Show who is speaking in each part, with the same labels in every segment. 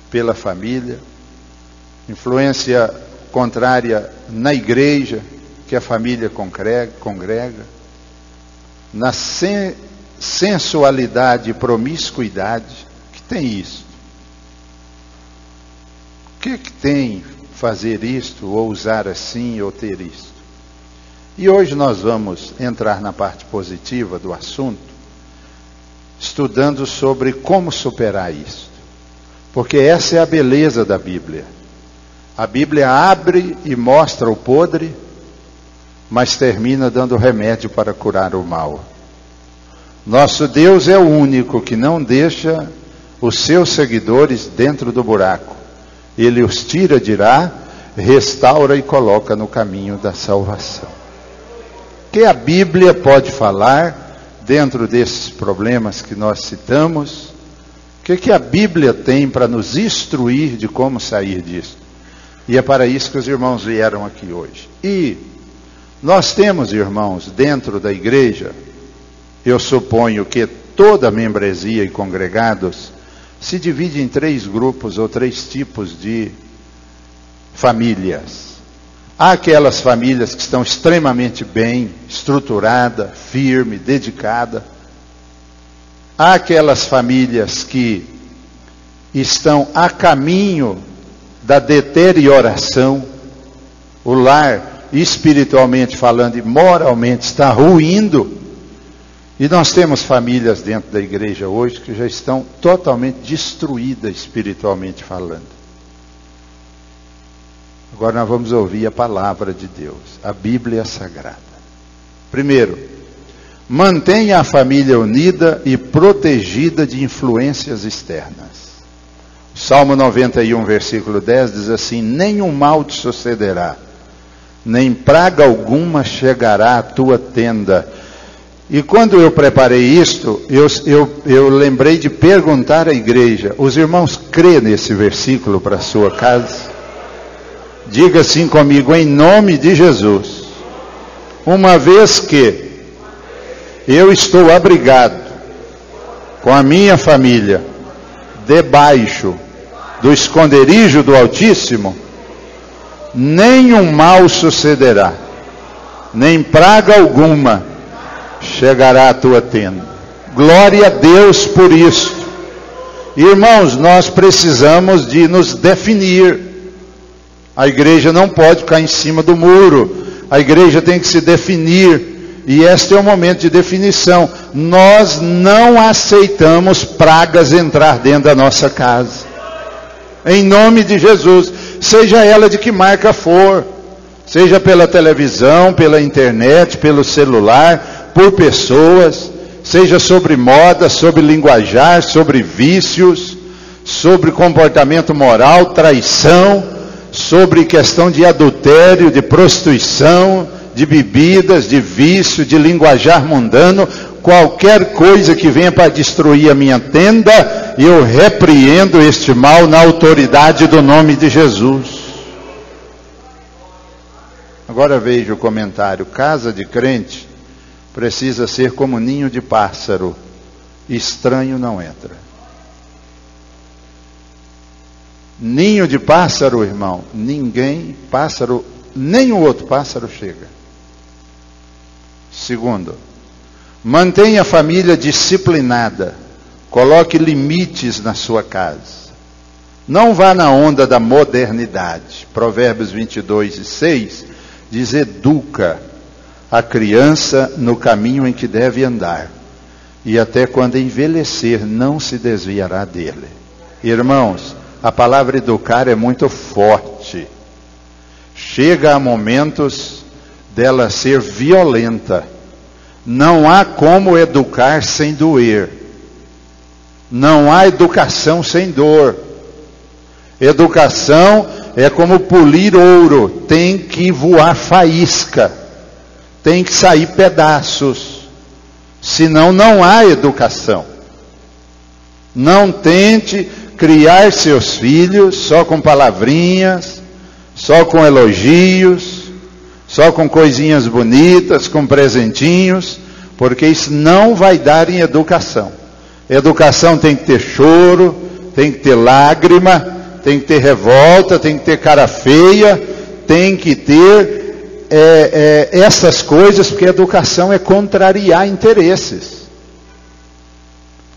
Speaker 1: pela família, influência contrária na igreja, que a família congrega, na sensualidade e promiscuidade, que tem isso. O que tem fazer isto, ou usar assim, ou ter isto? E hoje nós vamos entrar na parte positiva do assunto, estudando sobre como superar isto. Porque essa é a beleza da Bíblia. A Bíblia abre e mostra o podre, mas termina dando remédio para curar o mal. Nosso Deus é o único que não deixa os seus seguidores dentro do buraco. Ele os tira de lá, restaura e coloca no caminho da salvação. O que a Bíblia pode falar dentro desses problemas que nós citamos? O que a Bíblia tem para nos instruir de como sair disso? E é para isso que os irmãos vieram aqui hoje. E nós temos, irmãos, dentro da igreja, eu suponho que toda membresia e congregados se divide em 3 grupos ou 3 tipos de famílias. Há aquelas famílias que estão extremamente bem estruturada, firme, dedicada. Há aquelas famílias que estão a caminho da deterioração. O lar, espiritualmente falando e moralmente, está ruindo. E nós temos famílias dentro da igreja hoje que já estão totalmente destruídas espiritualmente falando. Agora nós vamos ouvir a palavra de Deus, a Bíblia Sagrada. Primeiro, mantenha a família unida e protegida de influências externas. O Salmo 91, versículo 10 diz assim: nenhum mal te sucederá, nem praga alguma chegará à tua tenda. E quando eu preparei isto, eu lembrei de perguntar à igreja: os irmãos crêem nesse versículo para a sua casa? Diga assim comigo: em nome de Jesus. Uma vez que eu estou abrigado com a minha família debaixo do esconderijo do Altíssimo, nenhum mal sucederá, nem praga alguma chegará à tua tenda. Glória a Deus por isso. Irmãos, nós precisamos de nos definir. A igreja não pode ficar em cima do muro. A igreja tem que se definir. E este é o momento de definição. Nós não aceitamos pragas entrar dentro da nossa casa. Em nome de Jesus. Seja ela de que marca for. Seja pela televisão, pela internet, pelo celular, por pessoas. Seja sobre moda, sobre linguajar, sobre vícios, sobre comportamento moral, traição, sobre questão de adultério, de prostituição, de bebidas, de vício, de linguajar mundano, qualquer coisa que venha para destruir a minha tenda, eu repreendo este mal na autoridade do nome de Jesus. Agora veja o comentário: casa de crente precisa ser como ninho de pássaro, estranho não entra. Ninho de pássaro, irmão, nenhum outro pássaro chega. Segundo, mantenha a família disciplinada, coloque limites na sua casa. Não vá na onda da modernidade. Provérbios 22:6 diz: educa a criança no caminho em que deve andar, e até quando envelhecer não se desviará dele. Irmãos, a palavra educar é muito forte. Chega a momentos dela ser violenta. Não há como educar sem doer. Não há educação sem dor. Educação é como polir ouro. Tem que voar faísca. Tem que sair pedaços. Senão não há educação. Não tente criar seus filhos só com palavrinhas, só com elogios, só com coisinhas bonitas, com presentinhos, porque isso não vai dar em educação. Educação tem que ter choro, tem que ter lágrima, tem que ter revolta, tem que ter cara feia, tem que ter essas coisas, porque educação é contrariar interesses.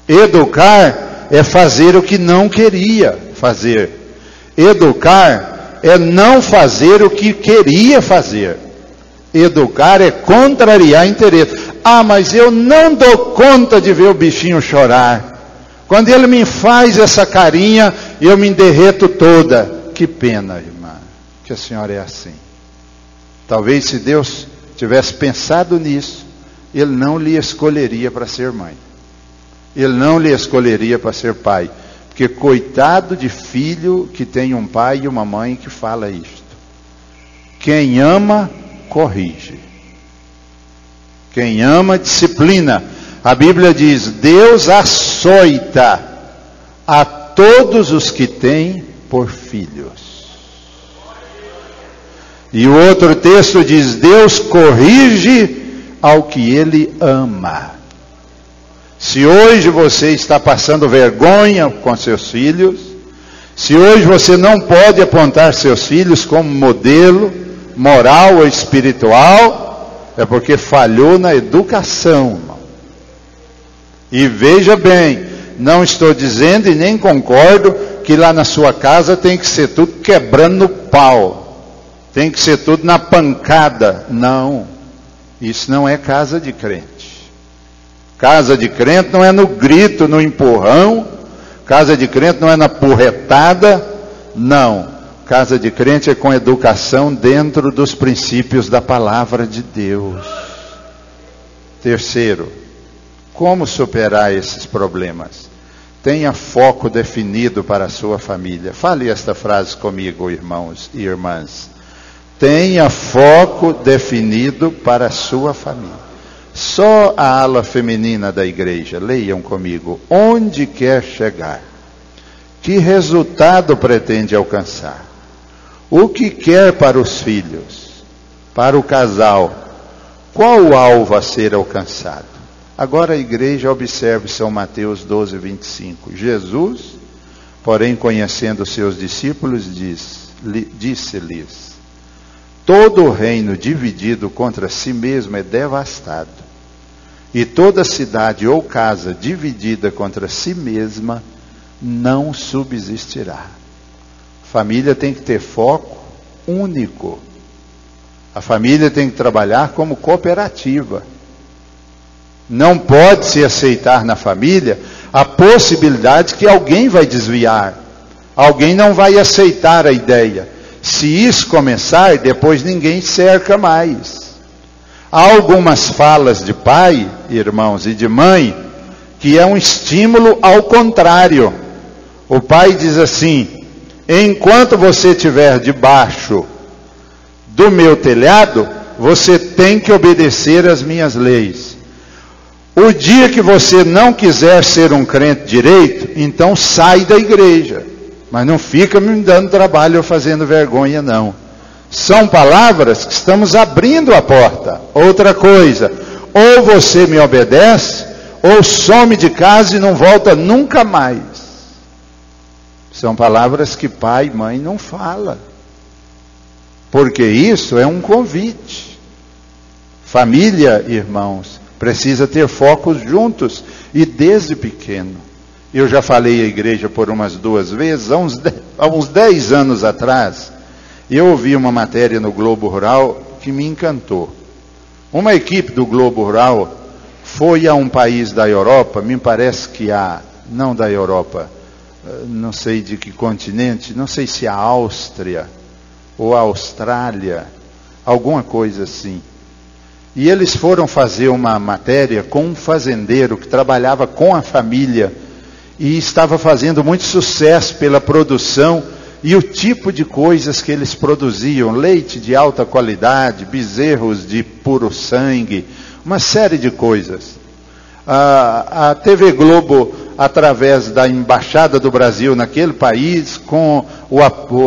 Speaker 1: Educar é fazer o que não queria fazer. Educar é não fazer o que queria fazer. Educar é contrariar interesse. Ah, mas eu não dou conta de ver o bichinho chorar. Quando ele me faz essa carinha, eu me derreto toda. Que pena, irmã, que a senhora é assim. Talvez se Deus tivesse pensado nisso, Ele não lhe escolheria para ser mãe. Ele não lhe escolheria para ser pai. Porque coitado de filho que tem um pai e uma mãe que fala isto. Quem ama, corrige. Quem ama, disciplina. A Bíblia diz, Deus açoita a todos os que têm por filhos. E o outro texto diz, Deus corrige ao que Ele ama. Se hoje você está passando vergonha com seus filhos, se hoje você não pode apontar seus filhos como modelo moral ou espiritual, é porque falhou na educação, irmão. E veja bem, não estou dizendo e nem concordo que lá na sua casa tem que ser tudo quebrando no pau, tem que ser tudo na pancada. Não, isso não é casa de crente. Casa de crente não é no grito, no empurrão. Casa de crente não é na porretada. Não. Casa de crente é com educação dentro dos princípios da palavra de Deus. Terceiro, como superar esses problemas? Tenha foco definido para a sua família. Fale esta frase comigo, irmãos e irmãs. Tenha foco definido para a sua família. Só a ala feminina da igreja, leiam comigo, onde quer chegar? Que resultado pretende alcançar? O que quer para os filhos? Para o casal? Qual o alvo a ser alcançado? Agora a igreja observe São Mateus 12, 25. Jesus, porém conhecendo seus discípulos, disse-lhes, todo reino dividido contra si mesmo é devastado. E toda cidade ou casa dividida contra si mesma não subsistirá. Família tem que ter foco único. A família tem que trabalhar como cooperativa. Não pode se aceitar na família a possibilidade que alguém vai desviar. Alguém não vai aceitar a ideia. Se isso começar, depois ninguém cerca mais. Há algumas falas de pai, irmãos, e de mãe, que é um estímulo ao contrário. O pai diz assim, enquanto você estiver debaixo do meu telhado, você tem que obedecer às minhas leis. O dia que você não quiser ser um crente direito, então sai da igreja. Mas não fica me dando trabalho ou fazendo vergonha, não. São palavras que estamos abrindo a porta. Outra coisa, ou você me obedece, ou some de casa e não volta nunca mais. São palavras que pai e mãe não falam. Porque isso é um convite. Família, irmãos, precisa ter focos juntos e desde pequeno. Eu já falei à igreja por umas 2 vezes, há uns 10 anos atrás, eu ouvi uma matéria no Globo Rural que me encantou. Uma equipe do Globo Rural foi a um país da Europa, me parece que não da Europa, não sei de que continente, não sei se a Áustria ou a Austrália, alguma coisa assim. E eles foram fazer uma matéria com um fazendeiro que trabalhava com a família e estava fazendo muito sucesso pela produção e o tipo de coisas que eles produziam, leite de alta qualidade, bezerros de puro sangue, uma série de coisas. A TV Globo, através da Embaixada do Brasil naquele país, com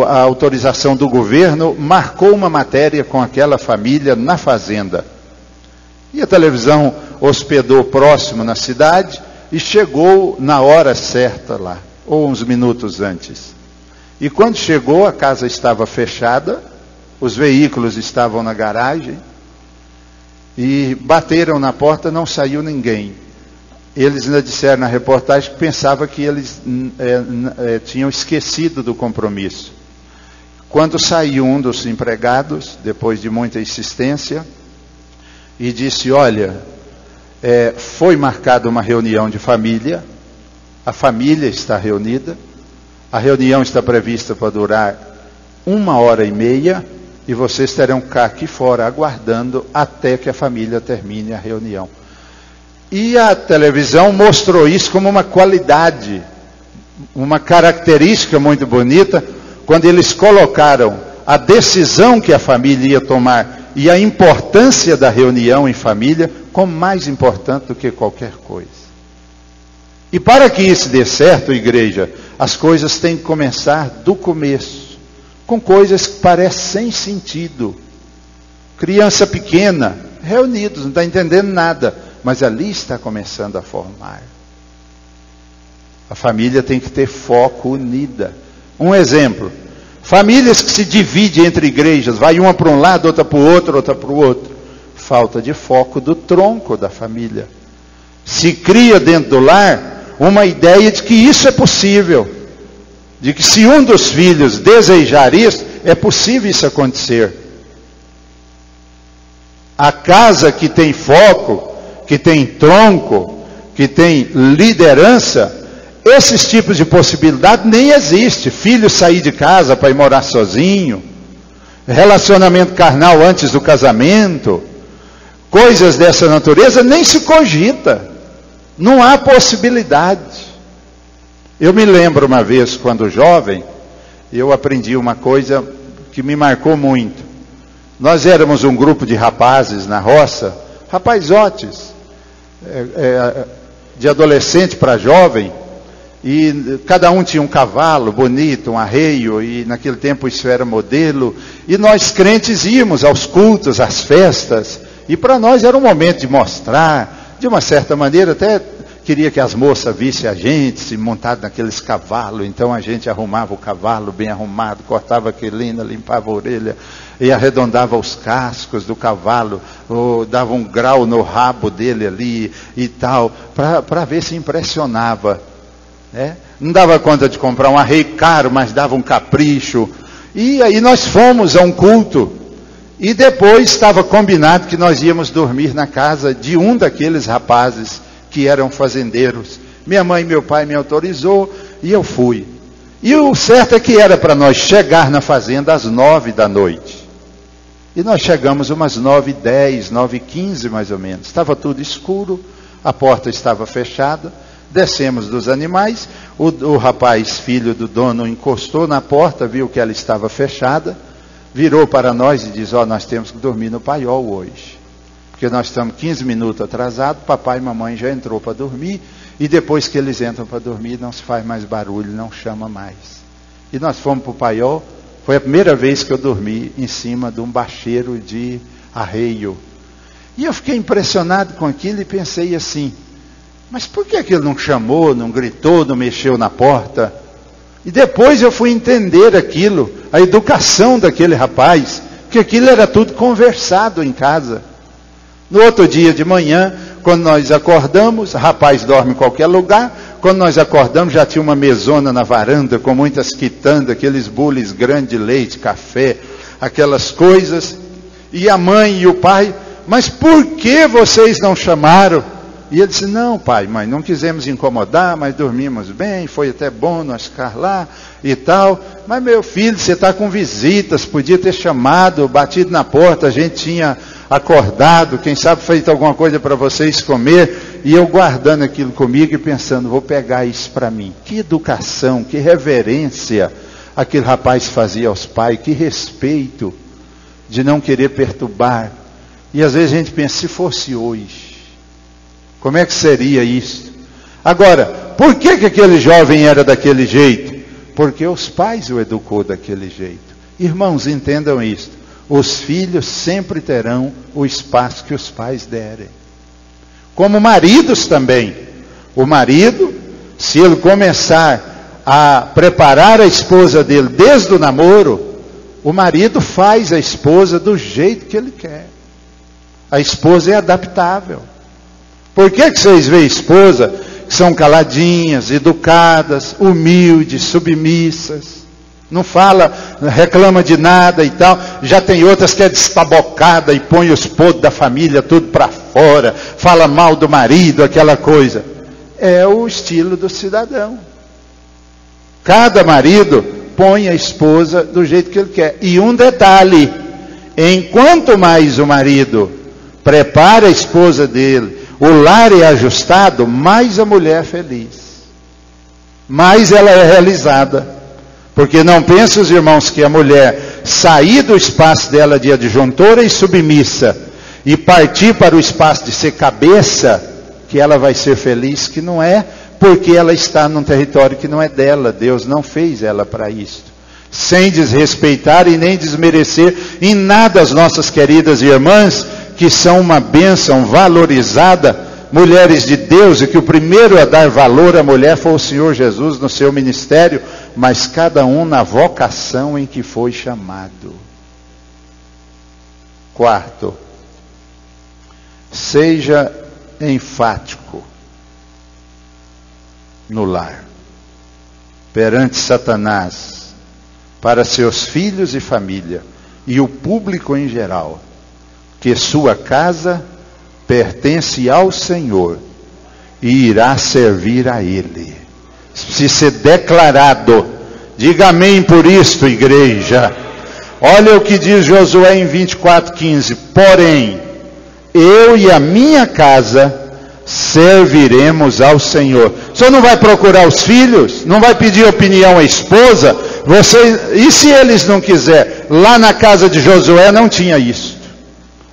Speaker 1: a autorização do governo, marcou uma matéria com aquela família na fazenda. E a televisão hospedou próximo na cidade e chegou na hora certa lá, ou uns minutos antes. E quando chegou, a casa estava fechada, os veículos estavam na garagem, e bateram na porta, não saiu ninguém. Eles ainda disseram na reportagem que pensavam que eles tinham esquecido do compromisso. Quando saiu um dos empregados, depois de muita insistência, e disse: olha, foi marcada uma reunião de família, a família está reunida, a reunião está prevista para durar 1h30, e vocês terão que ficar aqui fora aguardando até que a família termine a reunião. E a televisão mostrou isso como uma qualidade, uma característica muito bonita, quando eles colocaram a decisão que a família ia tomar e a importância da reunião em família como mais importante do que qualquer coisa. E para que isso dê certo, igreja, as coisas têm que começar do começo, com coisas que parecem sem sentido. Criança pequena, reunidos, não está entendendo nada, mas ali está começando a formar. A família tem que ter foco, unida. Um exemplo, famílias que se dividem entre igrejas, vai uma para um lado, outra para o outro, outra para o outro. Falta de foco do tronco da família. Se cria dentro do lar uma ideia de que isso é possível, de que se um dos filhos desejar isso, é possível isso acontecer. A casa que tem foco, que tem tronco, que tem liderança, esses tipos de possibilidade nem existe. Filho sair de casa para ir morar sozinho, relacionamento carnal antes do casamento, coisas dessa natureza nem se cogita. Não há possibilidade. Eu me lembro uma vez, quando jovem, eu aprendi uma coisa que me marcou muito. Nós éramos um grupo de rapazes na roça, rapazotes, de adolescente para jovem, e cada um tinha um cavalo bonito, um arreio, e naquele tempo isso era modelo, e nós crentes íamos aos cultos, às festas, e para nós era um momento de mostrar, de uma certa maneira, até queria que as moças vissem a gente se montado naqueles cavalos, então a gente arrumava o cavalo bem arrumado, cortava a quelina, limpava a orelha, e arredondava os cascos do cavalo, ou dava um grau no rabo dele ali e tal, para ver se impressionava. Não dava conta de comprar um arreio caro, mas dava um capricho. E aí nós fomos a um culto, e depois estava combinado que nós íamos dormir na casa de um daqueles rapazes que eram fazendeiros. Minha mãe e meu pai me autorizou, e eu fui. E o certo é que era para nós chegar na fazenda às 9 da noite. E nós chegamos umas 9h10, 9h15 mais ou menos. Estava tudo escuro, a porta estava fechada. Descemos dos animais, o rapaz, filho do dono, encostou na porta, viu que ela estava fechada, virou para nós e diz: nós temos que dormir no paiol hoje, porque nós estamos 15 minutos atrasados, papai e mamãe já entrou para dormir, e depois que eles entram para dormir, não se faz mais barulho, não chama mais. E nós fomos para o paiol. Foi a primeira vez que eu dormi em cima de um bacheiro de arreio. E eu fiquei impressionado com aquilo e pensei assim: mas por que ele não chamou, não gritou, não mexeu na porta? E depois eu fui entender aquilo, a educação daquele rapaz, que aquilo era tudo conversado em casa. No outro dia de manhã, quando nós acordamos, o rapaz dorme em qualquer lugar, quando nós acordamos já tinha uma mesona na varanda, com muitas quitandas, aqueles bules grandes de leite, café, aquelas coisas, e a mãe e o pai: mas por que vocês não chamaram? E ele disse: não, pai, mãe, não quisemos incomodar, mas dormimos bem, foi até bom nós ficar lá e tal. Mas meu filho, você está com visitas, podia ter chamado, batido na porta, a gente tinha acordado, quem sabe feito alguma coisa para vocês comer. E eu guardando aquilo comigo e pensando: vou pegar isso para mim. Que educação, que reverência aquele rapaz fazia aos pais, que respeito de não querer perturbar. E às vezes a gente pensa: se fosse hoje, como é que seria isso? Agora, por que aquele jovem era daquele jeito? Porque os pais o educou daquele jeito. Irmãos, entendam isso. Os filhos sempre terão o espaço que os pais derem. Como maridos também. O marido, se ele começar a preparar a esposa dele desde o namoro, o marido faz a esposa do jeito que ele quer. A esposa é adaptável. Por que vocês veem esposa que são caladinhas, educadas, humildes, submissas, não fala, reclama de nada e tal? Já tem outras que é destabocada e põe os podres da família tudo para fora, fala mal do marido, aquela coisa. É o estilo do cidadão. Cada marido põe a esposa do jeito que ele quer. E um detalhe: enquanto mais o marido prepara a esposa dele, o lar é ajustado, mais a mulher é feliz, mais ela é realizada. Porque não pensem os irmãos que a mulher sair do espaço dela de adjuntora e submissa e partir para o espaço de ser cabeça, que ela vai ser feliz, que não é, porque ela está num território que não é dela. Deus não fez ela para isso. Sem desrespeitar e nem desmerecer em nada as nossas queridas irmãs, que são uma bênção valorizada, mulheres de Deus, e que o primeiro a dar valor à mulher foi o Senhor Jesus no seu ministério, mas cada um na vocação em que foi chamado. Quarto, seja enfático no lar, perante Satanás, para seus filhos e família, e o público em geral, que sua casa pertence ao Senhor e irá servir a Ele. Precisa ser declarado. Diga amém por isto, igreja. Olha o que diz Josué em 24:15. Porém, eu e a minha casa serviremos ao Senhor. O senhor não vai procurar os filhos? Não vai pedir opinião à esposa? E se eles não quiserem? Lá na casa de Josué não tinha isso.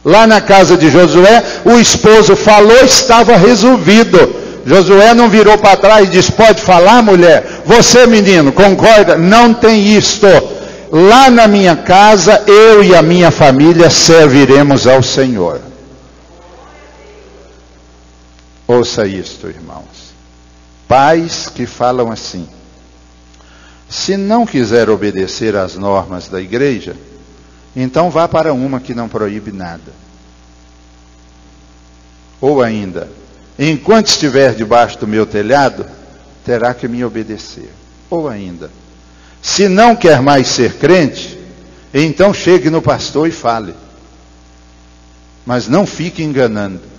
Speaker 1: Lá na casa de Josué, o esposo falou, estava resolvido. Josué não virou para trás e disse: pode falar, mulher? Você, menino, concorda? Não tem isto. Lá na minha casa, eu e a minha família serviremos ao Senhor. Ouça isto, irmãos. Pais que falam assim: se não quiser obedecer às normas da igreja, então vá para uma que não proíbe nada. Ou ainda, enquanto estiver debaixo do meu telhado, terá que me obedecer. Ou ainda, se não quer mais ser crente, então chegue no pastor e fale. Mas não fique enganando.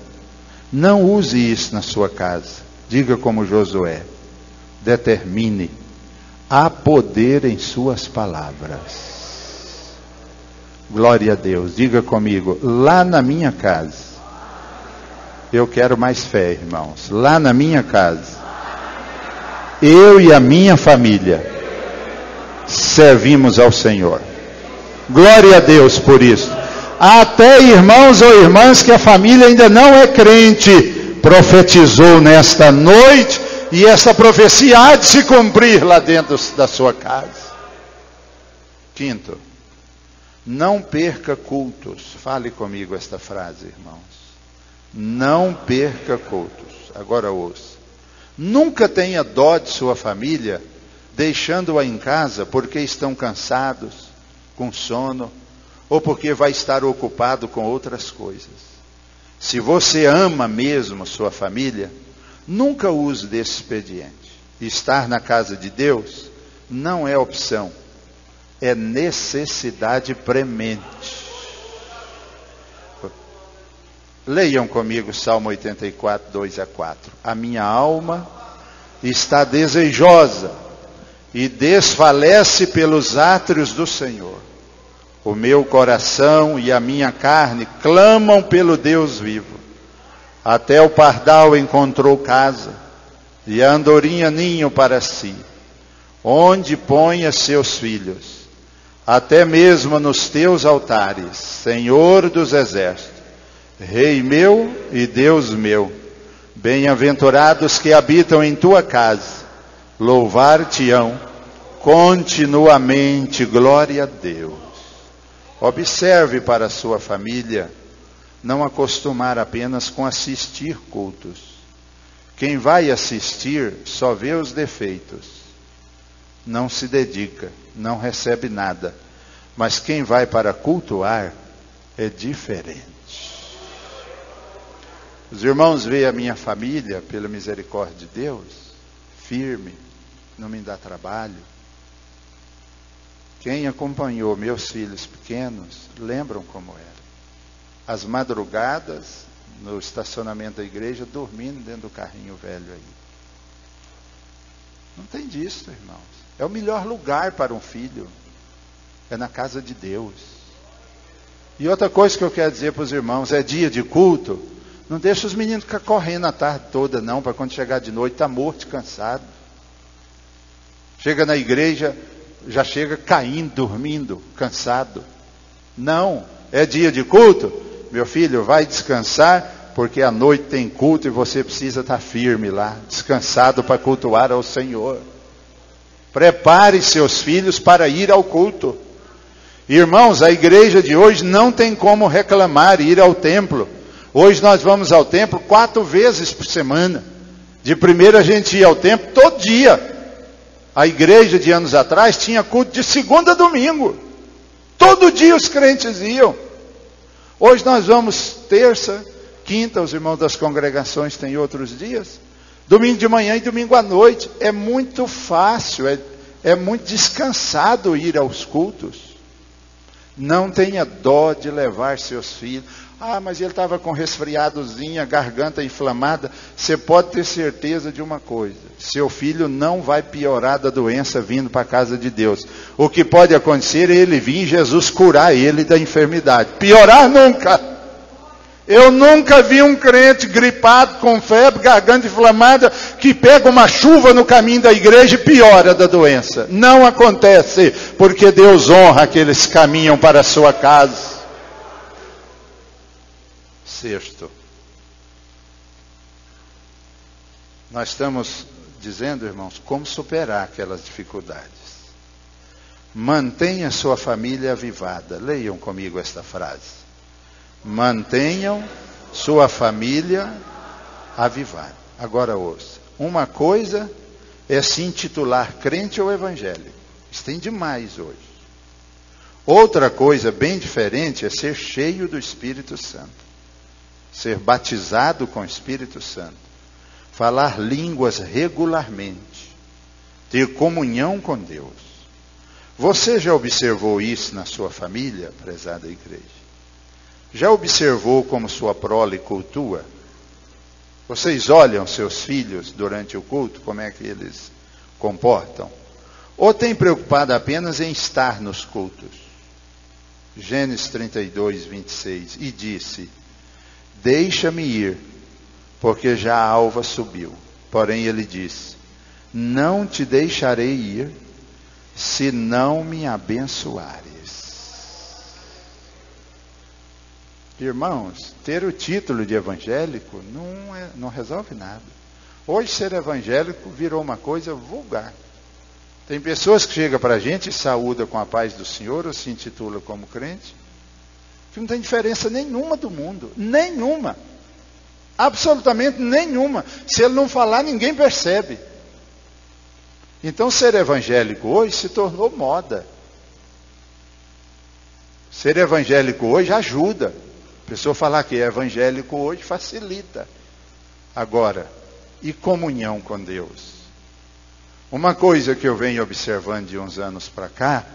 Speaker 1: Não use isso na sua casa. Diga como Josué: determine. Há poder em suas palavras. Glória a Deus. Diga comigo: lá na minha casa. Eu quero mais fé, irmãos. Lá na minha casa, eu e a minha família servimos ao Senhor. Glória a Deus por isso. Há até irmãos ou irmãs que a família ainda não é crente, profetizou nesta noite, e essa profecia há de se cumprir lá dentro da sua casa. Quinto, não perca cultos. Fale comigo esta frase, irmãos. Não perca cultos. Agora ouça. Nunca tenha dó de sua família, deixando-a em casa porque estão cansados, com sono, ou porque vai estar ocupado com outras coisas. Se você ama mesmo sua família, nunca use desse expediente. Estar na casa de Deus não é opção, é necessidade premente. Leiam comigo Salmo 84, 2 a 4. A minha alma está desejosa e desfalece pelos átrios do Senhor. O meu coração e a minha carne clamam pelo Deus vivo. Até o pardal encontrou casa, e a andorinha ninho para si, onde ponha seus filhos, até mesmo nos teus altares, Senhor dos exércitos, Rei meu e Deus meu. Bem-aventurados que habitam em tua casa, louvar-te-ão continuamente. Glória a Deus. Observe para a sua família não acostumar apenas com assistir cultos. Quem vai assistir só vê os defeitos. não se dedica, não recebe nada. Mas quem vai para cultuar é diferente. Os irmãos veem a minha família, pela misericórdia de Deus, firme, não me dá trabalho. Quem acompanhou meus filhos pequenos, lembram como era. As madrugadas, no estacionamento da igreja, dormindo dentro do carrinho velho aí. Não tem disso, irmãos. É o melhor lugar para um filho. É na casa de Deus. E outra coisa que eu quero dizer para os irmãos, é dia de culto, não deixa os meninos ficar correndo a tarde toda não, para quando chegar de noite está morto, cansado. Chega na igreja, já chega caindo, dormindo, cansado. Não, é dia de culto, meu filho, vai descansar, porque à noite tem culto e você precisa estar firme lá, descansado para cultuar ao Senhor. Prepare seus filhos para ir ao culto. Irmãos, a igreja de hoje não tem como reclamar ir ao templo. Hoje nós vamos ao templo 4 vezes por semana. De primeira a gente ia ao templo todo dia. A igreja de anos atrás tinha culto de segunda a domingo. Todo dia os crentes iam. Hoje nós vamos terça, quinta, os irmãos das congregações têm outros dias. Domingo de manhã e domingo à noite. É muito fácil, é muito descansado ir aos cultos. Não tenha dó de levar seus filhos. Ah, mas ele estava com resfriadozinho, a garganta inflamada. Você pode ter certeza de uma coisa. Seu filho não vai piorar da doença vindo para a casa de Deus. O que pode acontecer é ele vir e Jesus curar ele da enfermidade. Piorar nunca. Eu nunca vi um crente gripado, com febre, garganta inflamada, que pega uma chuva no caminho da igreja e piora da doença. Não acontece, porque Deus honra aqueles que caminham para a sua casa. Sexto, nós estamos dizendo, irmãos, como superar aquelas dificuldades. Mantenha sua família avivada. Leiam comigo esta frase. Mantenham sua família avivada. Agora ouça. Uma coisa é se intitular crente ou evangélico. Isso tem demais hoje. Outra coisa bem diferente é ser cheio do Espírito Santo. Ser batizado com o Espírito Santo. Falar línguas regularmente. Ter comunhão com Deus. Você já observou isso na sua família, prezada igreja? Já observou como sua prole cultua? Vocês olham seus filhos durante o culto, como é que eles comportam? Ou tem preocupado apenas em estar nos cultos? Gênesis 32, 26. E disse: deixa-me ir, porque já a alva subiu. Porém ele disse: não te deixarei ir, se não me abençoares. Irmãos, ter o título de evangélico não resolve nada. Hoje ser evangélico virou uma coisa vulgar. Tem pessoas que chegam para a gente e saúdam com a paz do Senhor, ou se intitula como crente, que não tem diferença nenhuma do mundo. Nenhuma. Absolutamente nenhuma. Se ele não falar, ninguém percebe. Então ser evangélico hoje se tornou moda. Ser evangélico hoje ajuda. A pessoa falar que é evangélico hoje facilita. Agora, e comunhão com Deus? Uma coisa que eu venho observando de uns anos para cá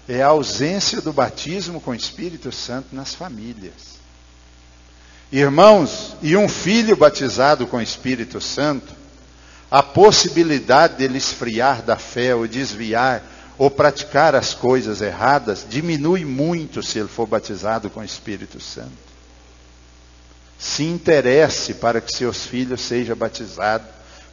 Speaker 1: é a ausência do batismo com o Espírito Santo nas famílias. Irmãos, e um filho batizado com o Espírito Santo, a possibilidade dele esfriar da fé ou desviar ou praticar as coisas erradas diminui muito se ele for batizado com o Espírito Santo. Se interesse para que seus filhos sejam batizados.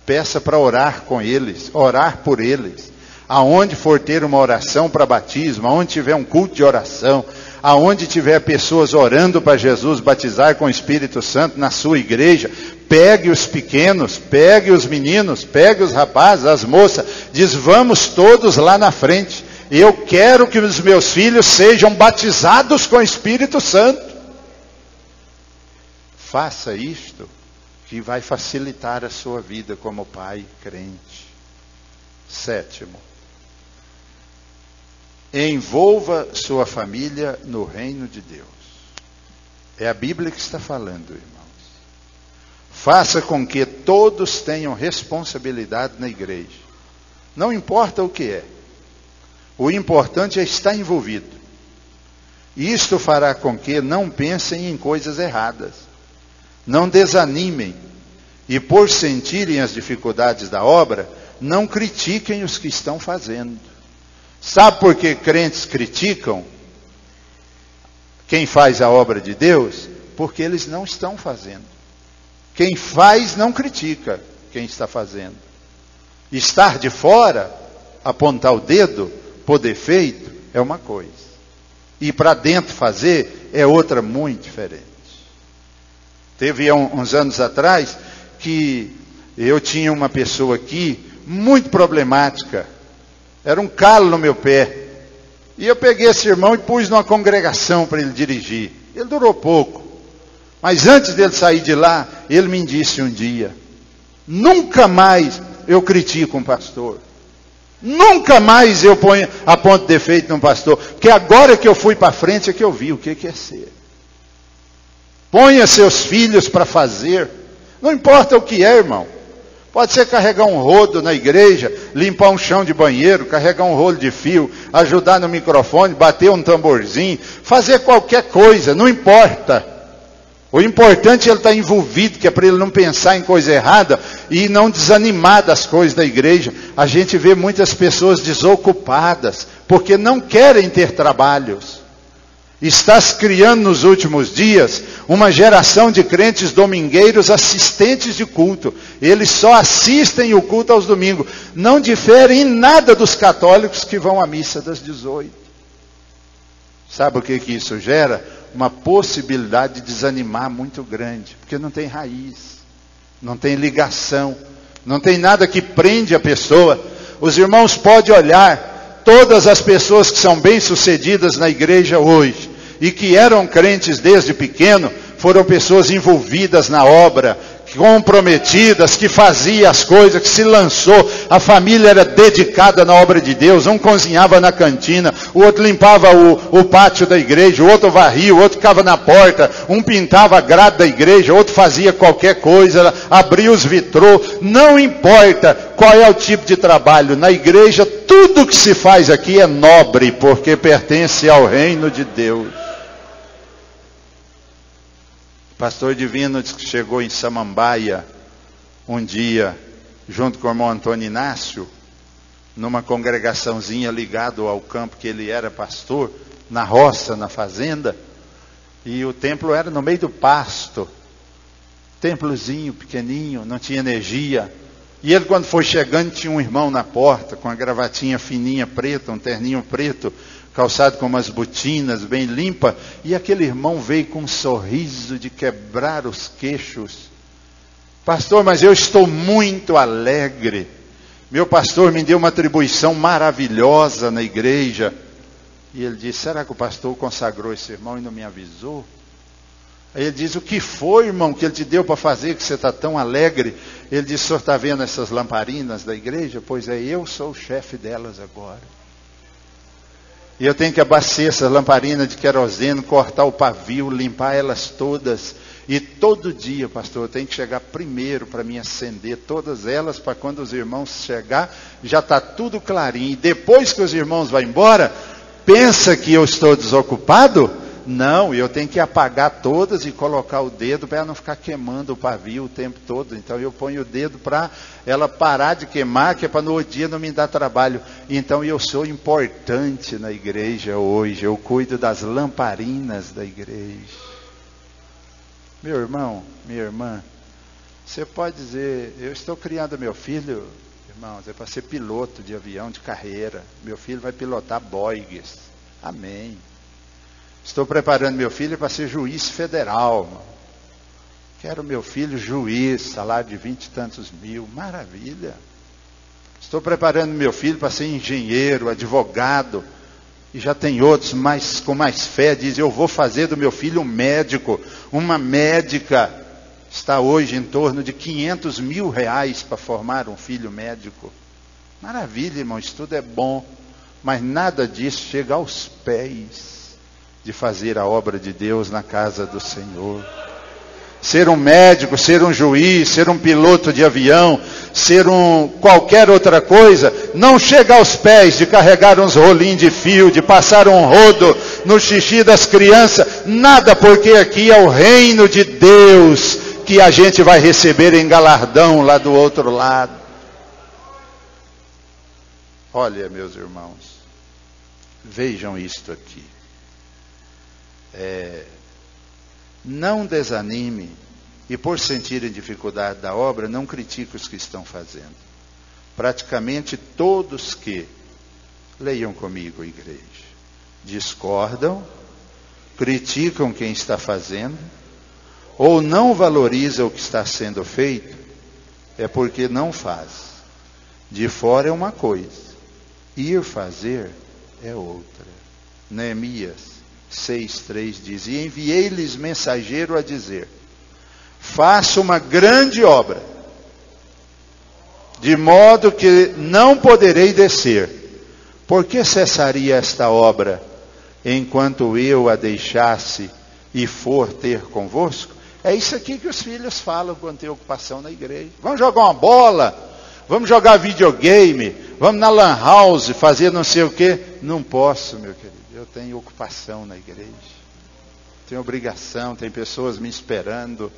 Speaker 1: Peça para orar com eles, orar por eles. Aonde for ter uma oração para batismo, aonde tiver um culto de oração, aonde tiver pessoas orando para Jesus batizar com o Espírito Santo na sua igreja, pegue os pequenos, pegue os meninos, pegue os rapazes, as moças, diz: vamos todos lá na frente. Eu quero que os meus filhos sejam batizados com o Espírito Santo. Faça isto, que vai facilitar a sua vida como pai crente. Sétimo, envolva sua família no reino de Deus. É a Bíblia que está falando, irmãos. Faça com que todos tenham responsabilidade na igreja. Não importa o que é. O importante é estar envolvido. Isto fará com que não pensem em coisas erradas. Não desanimem. E por sentirem as dificuldades da obra, não critiquem os que estão fazendo. Sabe por que crentes criticam quem faz a obra de Deus? Porque eles não estão fazendo. Quem faz não critica quem está fazendo. Estar de fora, apontar o dedo, por defeito, é uma coisa. E para dentro fazer é outra muito diferente. Teve uns anos atrás que eu tinha uma pessoa aqui muito problemática. Era um calo no meu pé. E eu peguei esse irmão e pus numa congregação para ele dirigir. Ele durou pouco. Mas antes dele sair de lá, ele me disse um dia: nunca mais eu critico um pastor. Nunca mais eu aponto defeito num pastor. Porque agora que eu fui para frente é que eu vi o que é ser. Ponha seus filhos para fazer. Não importa o que é, irmão. Pode ser carregar um rodo na igreja, limpar um chão de banheiro, carregar um rolo de fio, ajudar no microfone, bater um tamborzinho, fazer qualquer coisa, não importa. O importante é ele estar envolvido, que é para ele não pensar em coisa errada e não desanimar das coisas da igreja. A gente vê muitas pessoas desocupadas, porque não querem ter trabalhos. Está se criando nos últimos dias uma geração de crentes domingueiros assistentes de culto. Eles só assistem o culto aos domingos. Não diferem em nada dos católicos que vão à missa das 18. Sabe o que isso gera? Uma possibilidade de desanimar muito grande. Porque não tem raiz, não tem ligação, não tem nada que prende a pessoa. Os irmãos podem olhar todas as pessoas que são bem-sucedidas na igreja hoje e que eram crentes desde pequeno, foram pessoas envolvidas na obra, comprometidas, que faziam as coisas, que se lançou. A família era dedicada na obra de Deus. Um cozinhava na cantina, o outro limpava o pátio da igreja, o outro varria, o outro ficava na porta, um pintava a grade da igreja, o outro fazia qualquer coisa, abria os vitrô. Não importa qual é o tipo de trabalho, na igreja tudo que se faz aqui é nobre, porque pertence ao reino de Deus. O pastor Divino disse que chegou em Samambaia um dia, junto com o irmão Antônio Inácio, numa congregaçãozinha ligado ao campo que ele era pastor, na roça, na fazenda, e o templo era no meio do pasto, templozinho, pequenininho, não tinha energia. E ele, quando foi chegando, tinha um irmão na porta, com a gravatinha fininha preta, um terninho preto, calçado com umas botinas bem limpa, e aquele irmão veio com um sorriso de quebrar os queixos. Pastor, mas eu estou muito alegre. Meu pastor me deu uma atribuição maravilhosa na igreja. E ele disse: será que o pastor consagrou esse irmão e não me avisou? Aí ele diz: o que foi, irmão, que ele te deu para fazer, que você está tão alegre? Ele disse: o senhor está vendo essas lamparinas da igreja? Pois é, eu sou o chefe delas agora. E eu tenho que abastecer essas lamparinas de querosene, cortar o pavio, limpar elas todas. E todo dia, pastor, eu tenho que chegar primeiro para me acender todas elas, para quando os irmãos chegar, já está tudo clarinho. E depois que os irmãos vão embora, pensa que eu estou desocupado? Não, eu tenho que apagar todas e colocar o dedo para ela não ficar queimando o pavio o tempo todo. Então eu ponho o dedo para ela parar de queimar, que é para no outro dia não me dar trabalho. Então eu sou importante na igreja hoje, eu cuido das lamparinas da igreja. Meu irmão, minha irmã, você pode dizer: eu estou criando meu filho, irmãos, é para ser piloto de avião de carreira. Meu filho vai pilotar Boeings. Amém. Estou preparando meu filho para ser juiz federal. Quero meu filho juiz, salário de 20 e tantos mil. Maravilha. Estou preparando meu filho para ser engenheiro, advogado. E já tem outros com mais fé, dizem: eu vou fazer do meu filho um médico. Uma médica. Está hoje em torno de 500 mil reais para formar um filho médico. Maravilha, irmão, isso tudo é bom. Mas nada disso chega aos pés de fazer a obra de Deus na casa do Senhor. Ser um médico, ser um juiz, ser um piloto de avião, ser qualquer outra coisa, não chega aos pés de carregar uns rolinhos de fio, de passar um rodo no xixi das crianças, nada, porque aqui é o reino de Deus que a gente vai receber em galardão lá do outro lado. Olha, meus irmãos, vejam isto aqui. Não desanime, e por sentirem dificuldade da obra, não critique os que estão fazendo. Praticamente todos que, leiam comigo, igreja, discordam, criticam quem está fazendo, ou não valorizam o que está sendo feito, é porque não faz. De fora é uma coisa, ir fazer é outra. Neemias 6,3 diz: e enviei-lhes mensageiro a dizer: faça uma grande obra, de modo que não poderei descer. Por que cessaria esta obra, enquanto eu a deixasse e for ter convosco? É isso aqui que os filhos falam quando tem ocupação na igreja. Vamos jogar uma bola, vamos jogar videogame, vamos na lan house, fazer não sei o quê. Não posso, meu querido. Eu tenho ocupação na igreja, tenho obrigação, tem pessoas me esperando.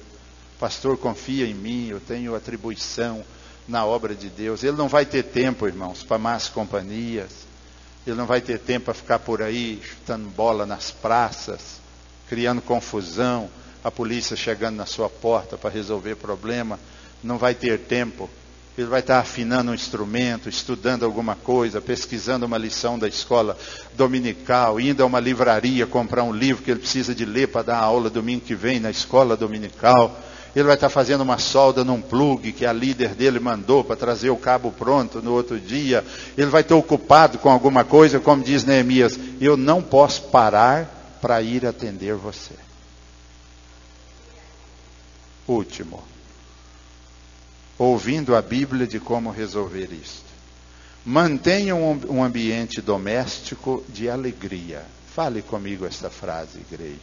Speaker 1: Pastor, confia em mim, eu tenho atribuição na obra de Deus. Ele não vai ter tempo, irmãos, para más companhias. Ele não vai ter tempo para ficar por aí chutando bola nas praças, criando confusão, a polícia chegando na sua porta para resolver problema. Não vai ter tempo. Ele vai estar afinando um instrumento, estudando alguma coisa, pesquisando uma lição da escola dominical, indo a uma livraria comprar um livro que ele precisa de ler para dar a aula domingo que vem na escola dominical. Ele vai estar fazendo uma solda num plug que a líder dele mandou para trazer o cabo pronto no outro dia. Ele vai estar ocupado com alguma coisa, como diz Neemias: eu não posso parar para ir atender você. Último. Ouvindo a Bíblia de como resolver isto. Mantenha um ambiente doméstico de alegria. Fale comigo esta frase, igreja.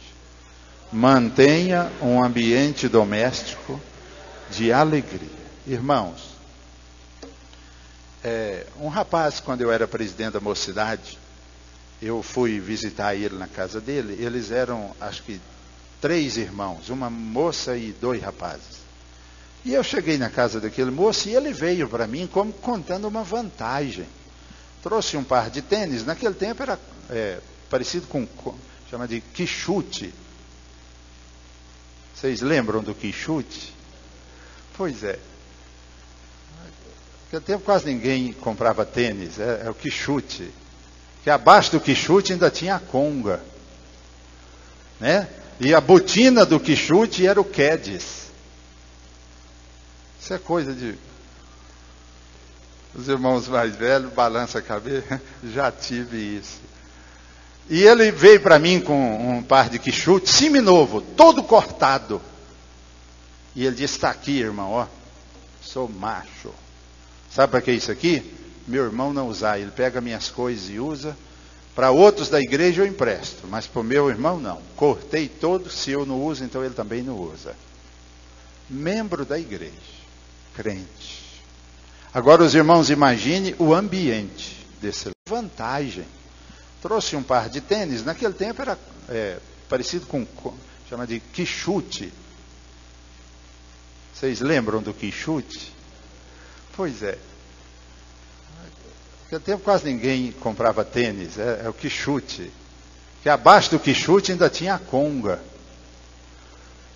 Speaker 1: Mantenha um ambiente doméstico de alegria. Irmãos, um rapaz, quando eu era presidente da mocidade, eu fui visitar ele na casa dele. Eles eram, acho que, 3 irmãos, uma moça e 2 rapazes. E eu cheguei na casa daquele moço e ele veio para mim como contando uma vantagem. Trouxe um par de tênis, naquele tempo era parecido com, chama de quichute. Vocês lembram do quichute? Pois é. Naquele tempo quase ninguém comprava tênis, é o quichute. Que abaixo do quichute ainda tinha a conga, né? E a botina do quichute era o Kedis. Isso é coisa de... Os irmãos mais velhos balançam a cabeça. Já tive isso. E ele veio para mim com um par de quichute, seminovo, todo cortado. E ele disse: está aqui, irmão, ó, sou macho. Sabe para que isso aqui? Meu irmão não usar. Ele pega minhas coisas e usa. Para outros da igreja eu empresto, mas para o meu irmão não. Cortei todo, se eu não uso, então ele também não usa. Membro da igreja, crente. Agora os irmãos, imagine o ambiente desse vantagem. Trouxe um par de tênis, naquele tempo era parecido com, chama de quichute. Vocês lembram do quichute? Pois é. Naquele tempo quase ninguém comprava tênis, é o quichute. Que abaixo do quichute ainda tinha a conga,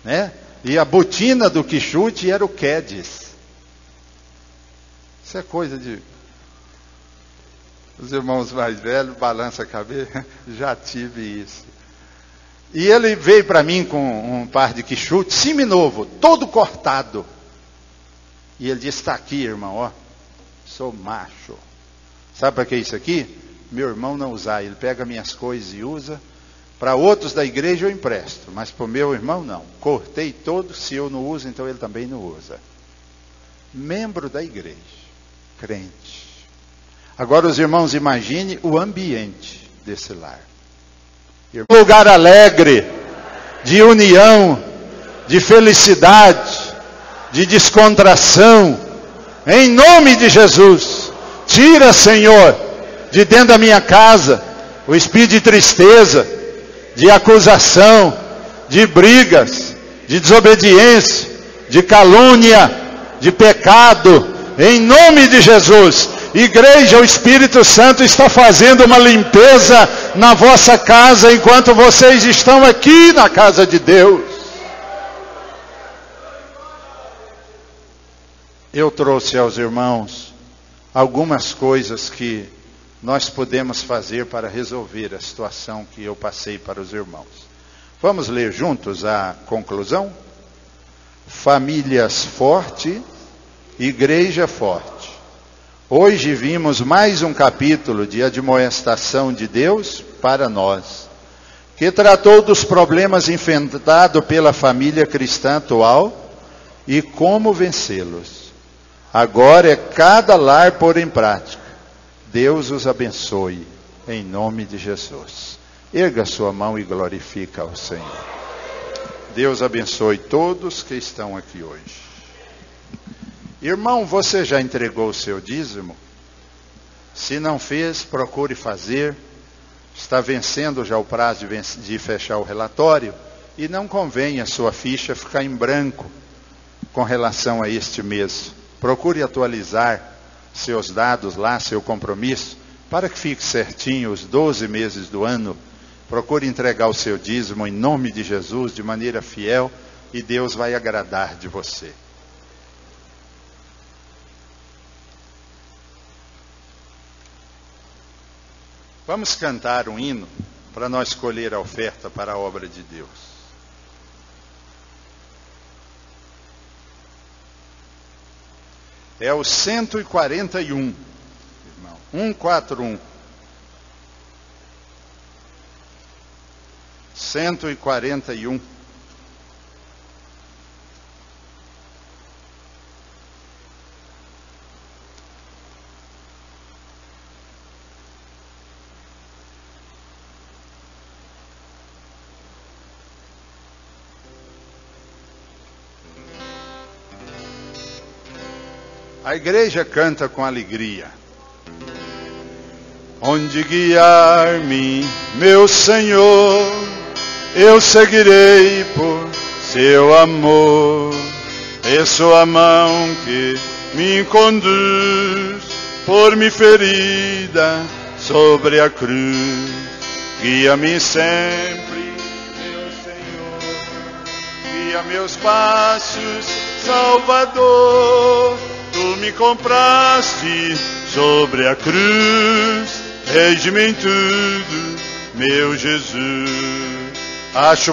Speaker 1: né? E a botina do quichute era o Kedis. Isso é coisa de... Os irmãos mais velhos balançam a cabeça. Já tive isso. E ele veio para mim com um par de quichute, seminovo, todo cortado. E ele disse: está aqui, irmão, ó, sou macho. Sabe para que isso aqui? Meu irmão não usar. Ele pega minhas coisas e usa. Para outros da igreja eu empresto, mas para o meu irmão não. Cortei todo, se eu não uso, então ele também não usa. Membro da igreja, crente. Agora os irmãos imaginem o ambiente desse lar. Um lugar alegre, de união, de felicidade, de descontração. Em nome de Jesus, tira, Senhor, de dentro da minha casa, o espírito de tristeza, de acusação, de brigas, de desobediência, de calúnia, de pecado, em nome de Jesus. Igreja, o Espírito Santo está fazendo uma limpeza na vossa casa, enquanto vocês estão aqui na casa de Deus. Eu trouxe aos irmãos algumas coisas que nós podemos fazer para resolver a situação que eu passei para os irmãos. Vamos ler juntos a conclusão? Famílias fortes, igreja forte. Hoje vimos mais um capítulo de admoestação de Deus para nós, que tratou dos problemas enfrentados pela família cristã atual e como vencê-los. Agora é cada lar pôr em prática. Deus os abençoe, em nome de Jesus. Erga sua mão e glorifica ao Senhor. Deus abençoe todos que estão aqui hoje. Irmão, você já entregou o seu dízimo? Se não fez, procure fazer. Está vencendo já o prazo de fechar o relatório. E não convém a sua ficha ficar em branco com relação a este mês. Procure atualizar seus dados lá, seu compromisso, para que fique certinho os 12 meses do ano. Procure entregar o seu dízimo em nome de Jesus, de maneira fiel, e Deus vai agradar de você. Vamos cantar um hino para nós escolher a oferta para a obra de Deus. É o 141, irmão. 141. 141. A igreja canta com alegria. Onde guiar-me, meu Senhor, eu seguirei por seu amor. É sua mão que me conduz, por me ferida sobre a cruz. Guia-me sempre, meu Senhor, guia meus passos, Salvador. Tu me compraste sobre a cruz, rege-me em tudo, meu Jesus. Acho